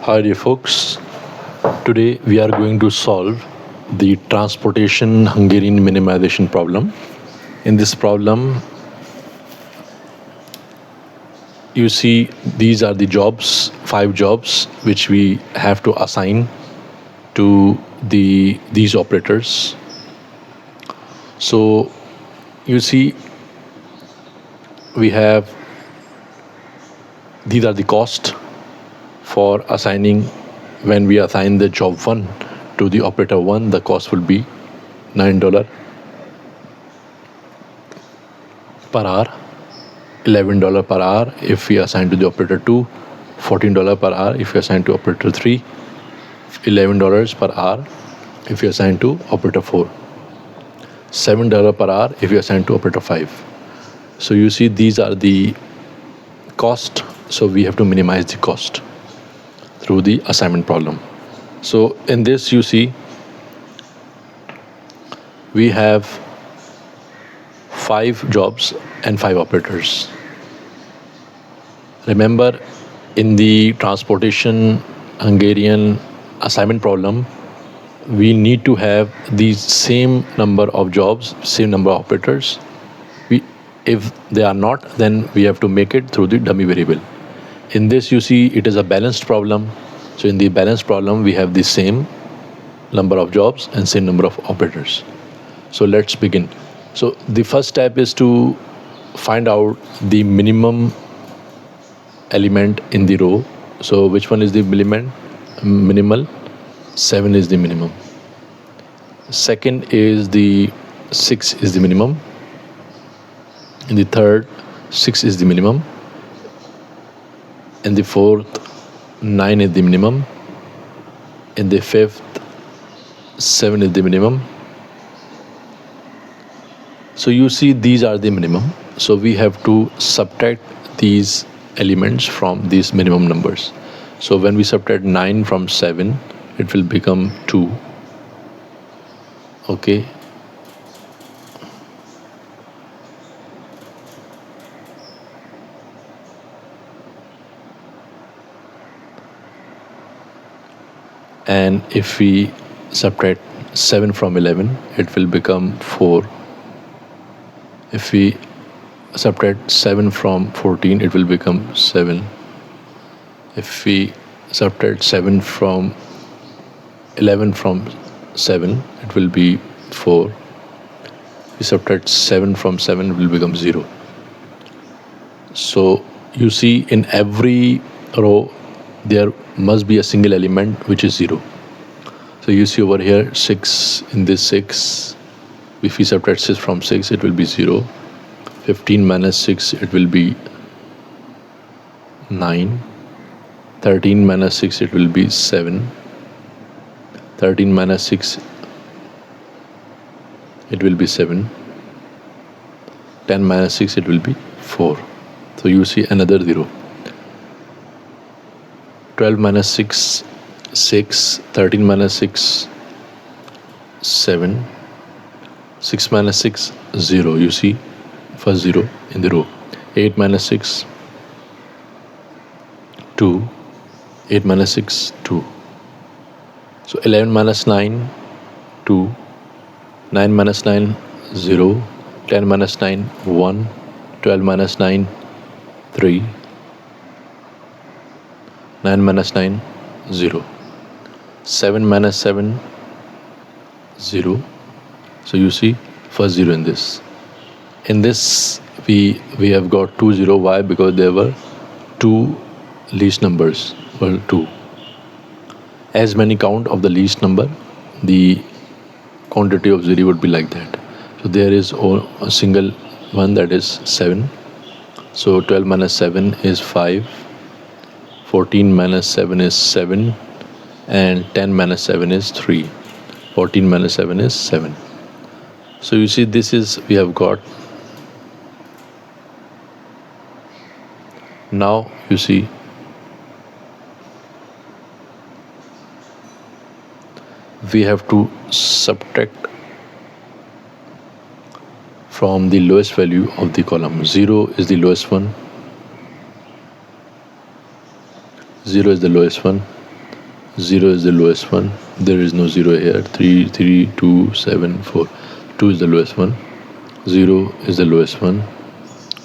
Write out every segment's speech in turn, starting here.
Hi dear folks, today we are going to solve the transportation Hungarian minimization problem. In this problem, you see these are the jobs, 5 jobs which we have to assign to these operators. So you see we have these are the cost for assigning. When we assign the job 1 to the operator 1, the cost will be $9 per hour, $11 per hour if we assign to the operator 2, $14 per hour if we assign to operator 3, $11 per hour if we assign to operator 4, $7 per hour if we assign to operator 5. So you see these are the cost, so we have to minimize the cost through the assignment problem. So in this you see we have 5 jobs and 5 operators. Remember, in the transportation Hungarian assignment problem, we need to have the same number of jobs, same number of operators. If they are not, then we have to make it through the dummy variable. In this you see it is a balanced problem. So in the balanced problem we have the same number of jobs and same number of operators. So let's begin. So the first step is to find out the minimum element in the row. So which one is the minimal? 7 is the minimum. Second is the 6 is the minimum. In the third, 6 is the minimum. In the fourth, 9 is the minimum. In the fifth, 7 is the minimum. So you see these are the minimum. So we have to subtract these elements from these minimum numbers. So when we subtract 9 from 7, it will become 2. Okay. And if we subtract 7 from 11, it will become 4. If we subtract 7 from 14, it will become 7. If we subtract 7 from 11 from 7, it will be 4. If we subtract 7 from 7, it will become 0. So you see in every row there must be a single element which is 0. So you see over here 6, in this 6, if we subtract 6 from 6, it will be 0. 15 minus 6, it will be 9. 13 minus 6, it will be 7. 13 minus 6, it will be 7. 10 minus 6, it will be 4. So you see another 0. 12 minus 6, 6. 13 minus 6, 7. 6 minus 6, 0. You see first 0 in the row. 8 minus 6, 2. 8 minus 6, 2. So 11 minus 9, 2. 9 minus 9, 0. 10 minus 9, 1. 12 minus 9, 3. 9 minus 9, 0. 7 minus 7, 0. So you see first 0 in this. In this we have got 2 0. Why? Because there were 2 least numbers. Well, 2. As many count of the least number, the quantity of 0 would be like that. So there is a single one, that is 7. So 12 minus 7 is 5. 14 minus 7 is 7. And 10 minus 7 is 3. 14 minus 7 is 7. So you see this is, we have got. Now you see we have to subtract from the lowest value of the column. 0 is the lowest one. 0 is the lowest one. 0 is the lowest one. There is no 0 here. 3, 3, 2, 7, 4. 2 is the lowest one. 0 is the lowest one.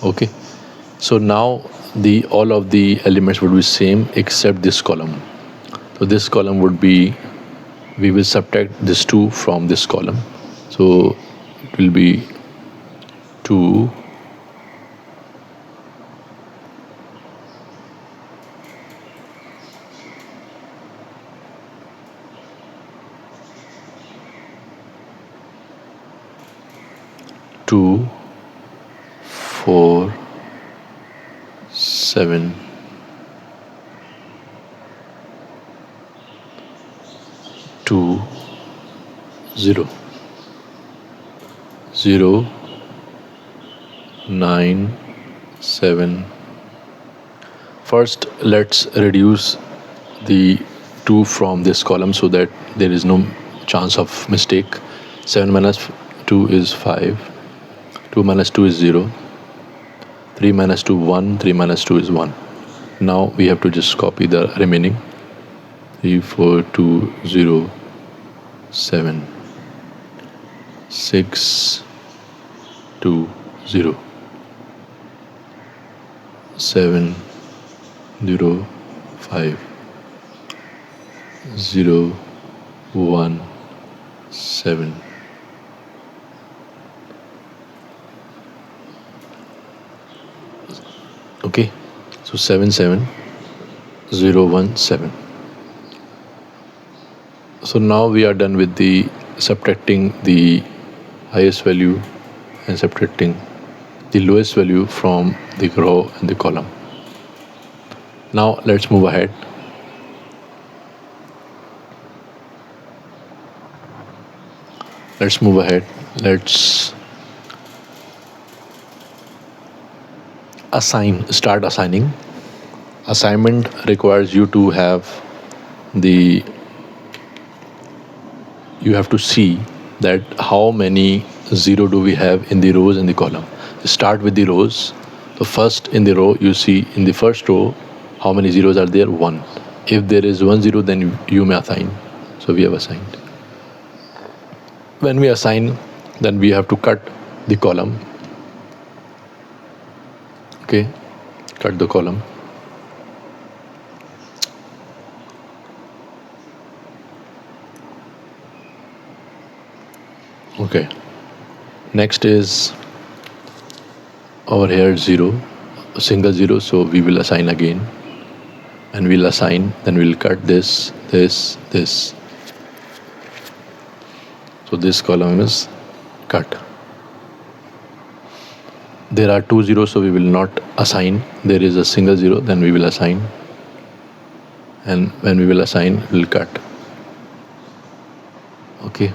Okay. So now the all of the elements would be same except this column. So this column would be, we will subtract this 2 from this column. So it will be 2, 2, 4, 7, 2, 0, 0, 9, 7. First, let's reduce the 2 from this column so that there is no chance of mistake. 7 minus 2 is 5. 2 minus 2 is 0. 3 minus 2, 1. 3 minus 2 is 1. Now we have to just copy the remaining. 3, 4, 2, 0, 7, 6, 2, 0, 7, 0, 5, 0, 1, 7. Okay, so 7, 7, 0, 1, 7. So now we are done with the subtracting the highest value and subtracting the lowest value from the row and the column. Now let's move ahead. Let's start assigning. Assignment requires you to have you have to see that how many 0 do we have in the rows and the column. Start with the rows. So first in the row, you see in the first row how many zeros are there. 1. If there is 1 0, then you may assign. So we have assigned. When we assign, then we have to cut the column. Okay, cut the column. Okay, next is over here 0, a single 0, so we will assign again, and we'll assign, then we'll cut this. So this column is cut. There are 2 zeros, so we will not assign. There is a single 0, then we will assign, and when we will assign, we'll cut. Okay,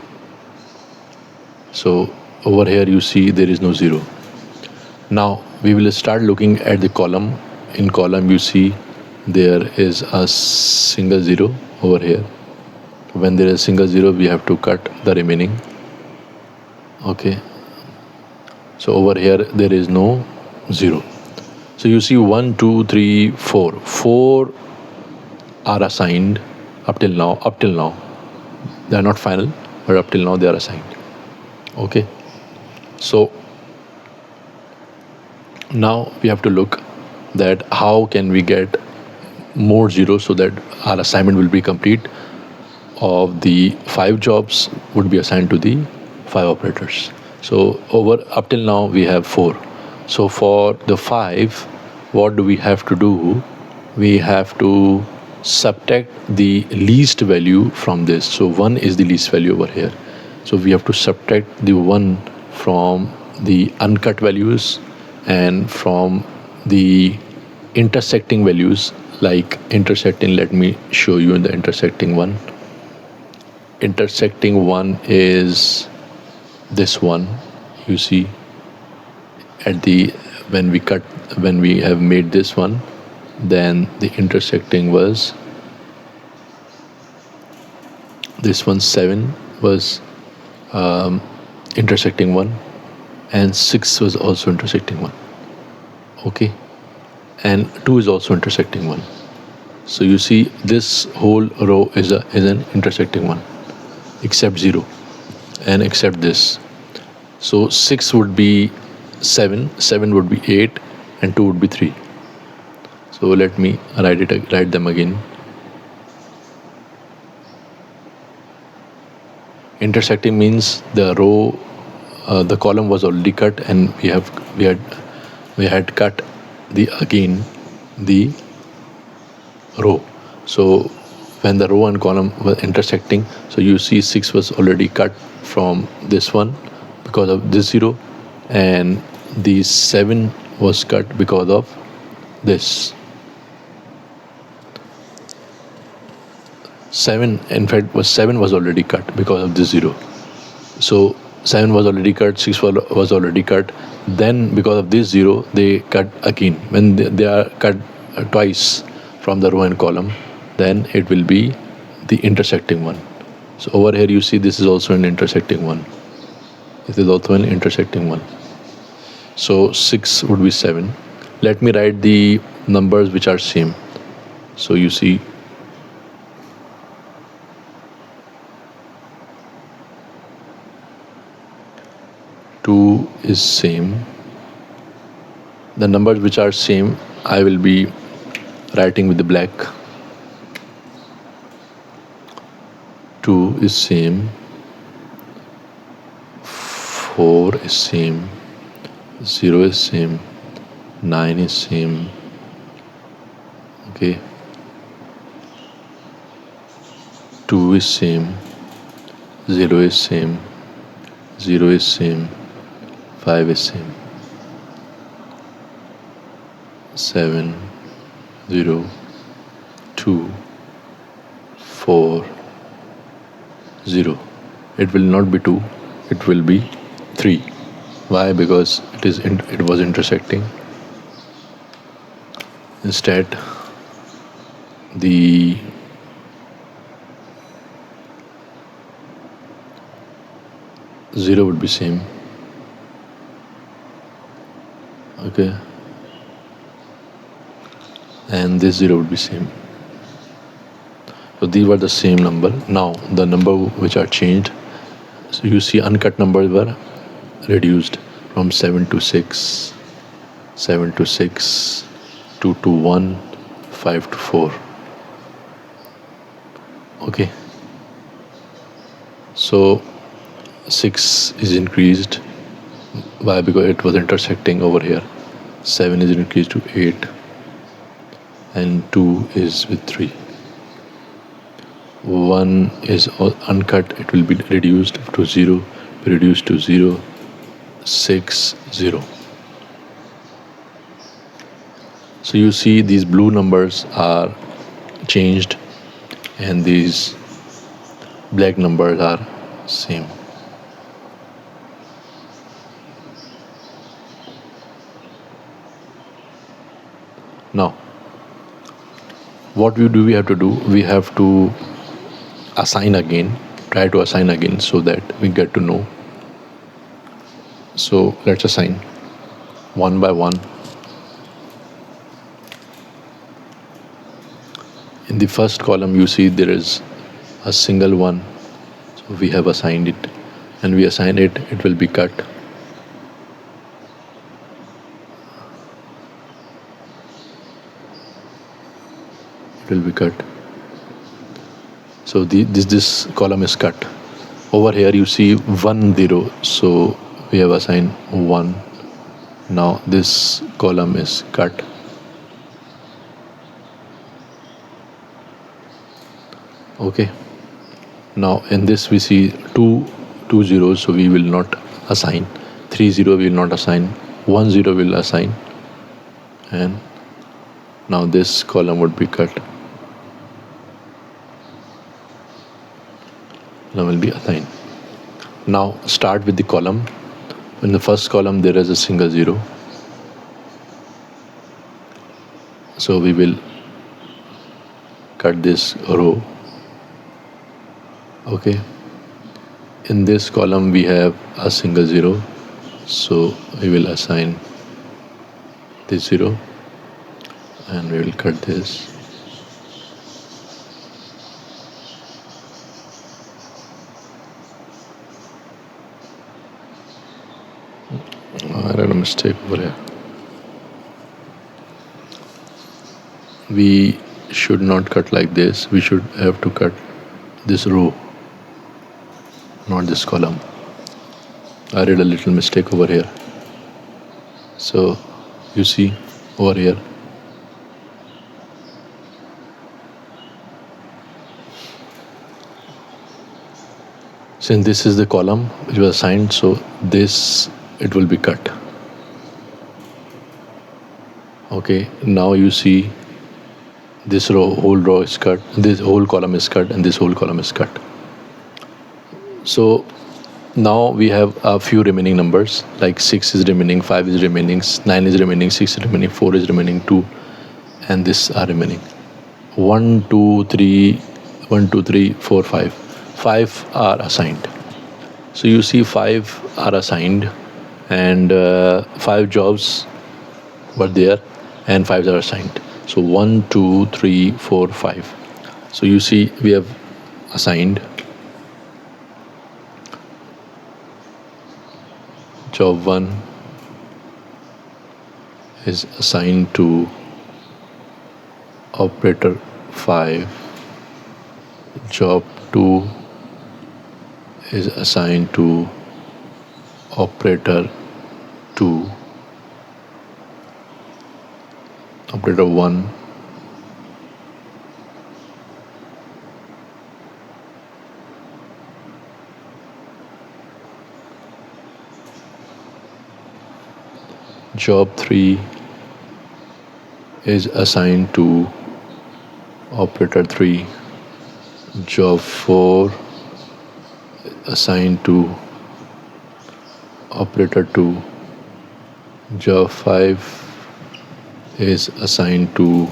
so over here you see there is no 0. Now we will start looking at the column. In column you see there is a single 0 over here. When there is a single 0, we have to cut the remaining. Okay, so over here there is no 0. So you see 1, 2, 3, 4. 4 are assigned up till now. They are not final, but up till now they are assigned. Okay, so now we have to look that how can we get more zeros so that our assignment will be complete. Of the 5 jobs would be assigned to the 5 operators. So up till now we have 4. So for the 5, what do we have to do? We have to subtract the least value from this. So 1 is the least value over here. So we have to subtract the 1 from the uncut values and from the intersecting values. Like intersecting, let me show you in the intersecting one. Intersecting one is this one. You see at the when we have made this one, then the intersecting was this one. 7 was intersecting 1, and 6 was also intersecting 1. Okay, and 2 is also intersecting 1. So you see this whole row is an intersecting one, except 0 and except this. So 6 would be 7, 7 would be 8, and 2 would be 3. So let me write them again. Intersecting means the row, the column was already cut, and we had cut the row. So when the row and column were intersecting, so you see 6 was already cut from this one because of this 0, and the 7 was cut because of this. 7 was already cut because of this 0. So 7 was already cut, 6 was already cut. Then because of this 0, they cut again. When they are cut twice from the row and column, then it will be the intersecting one. So over here you see this is also an intersecting one. This is also an intersecting one. So 6 would be 7. Let me write the numbers which are same. So you see 2 is same. The numbers which are same, I will be writing with the black. 2 is same. 4 is same. 0 is same. 9 is same. Okay. 2 is same. 0 is same. 0 is same. 5 is same. 7, 0, 2, 4, 0. It will not be 2, it will be 3. Why? Because it was intersecting. Instead, the zero would be same. Okay, and this 0 would be same. So these were the same number. Now the number which are changed, so you see uncut numbers were reduced from 7 to 6, 7 to 6, 2 to 1, 5 to 4. Okay, so 6 is increased. Why? Because it was intersecting over here. 7 is increased to 8, and 2 is with 3. 1 is uncut, it will be reduced to 0, reduced to 0, 6, 0. So you see these blue numbers are changed and these black numbers are same. Now, what we have to do? We have to assign again, try to assign again so that we get to know. So let's assign one by one. In the first column, you see there is a single one. So we have assigned it, and we assign it, it will be cut. It will be cut. So this column is cut. Over here you see 1 0, so we have assigned 1. Now this column is cut. Okay. Now in this we see two zeros, so we will not assign. 3 0 we will not assign. 1 0 will assign. And now this column would be cut. Now will be assigned. Now start with the column. In the first column there is a single 0. So we will cut this row. Okay. In this column we have a single 0. So we will assign this 0 and we will cut this. I had a mistake over here. We should not cut like this. We should have to cut this row, not this column. I did a little mistake over here. So you see over here, since this is the column which was assigned, so this it will be cut. Okay, now you see this whole row is cut, this whole column is cut, and this whole column is cut. So now we have a few remaining numbers, like 6 is remaining, 5 is remaining, 9 is remaining, 6 is remaining, 4 is remaining, 2, and this are remaining. 1, 2, 3, 1, 2, 3, 4, 5. 5 are assigned. So you see 5 are assigned, and 5 jobs were there, and 5 are assigned. So 1, 2, 3, 4, 5. So you see we have assigned job 1 is assigned to operator 5. Job 2 is assigned to operator 2. Operator 1 job 3 is assigned to operator 3. Job 4 assigned to operator 2. Job 5 is assigned to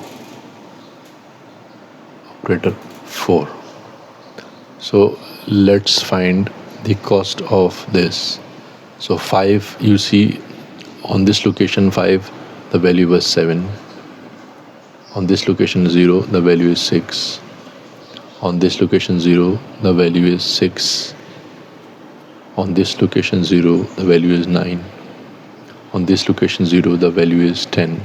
operator 4. So let's find the cost of this. So 5, you see on this location 5, the value was 7. On this location 0, the value is 6. On this location 0, the value is 6. On this location 0, the value is 9. On this location 0, the value is 10.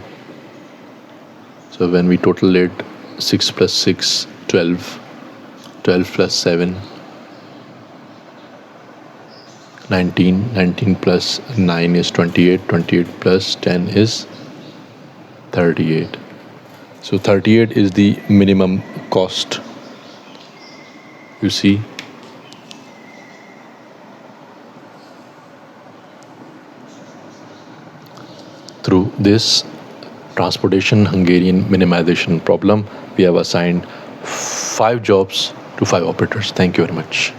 So when we total it, 6 plus 6, 12. 12 plus 7, 19. 19 plus 9 is 28. 28 plus 10 is 38. So 38 is the minimum cost. You see, through this transportation Hungarian minimization problem, we have assigned 5 jobs to 5 operators. Thank you very much.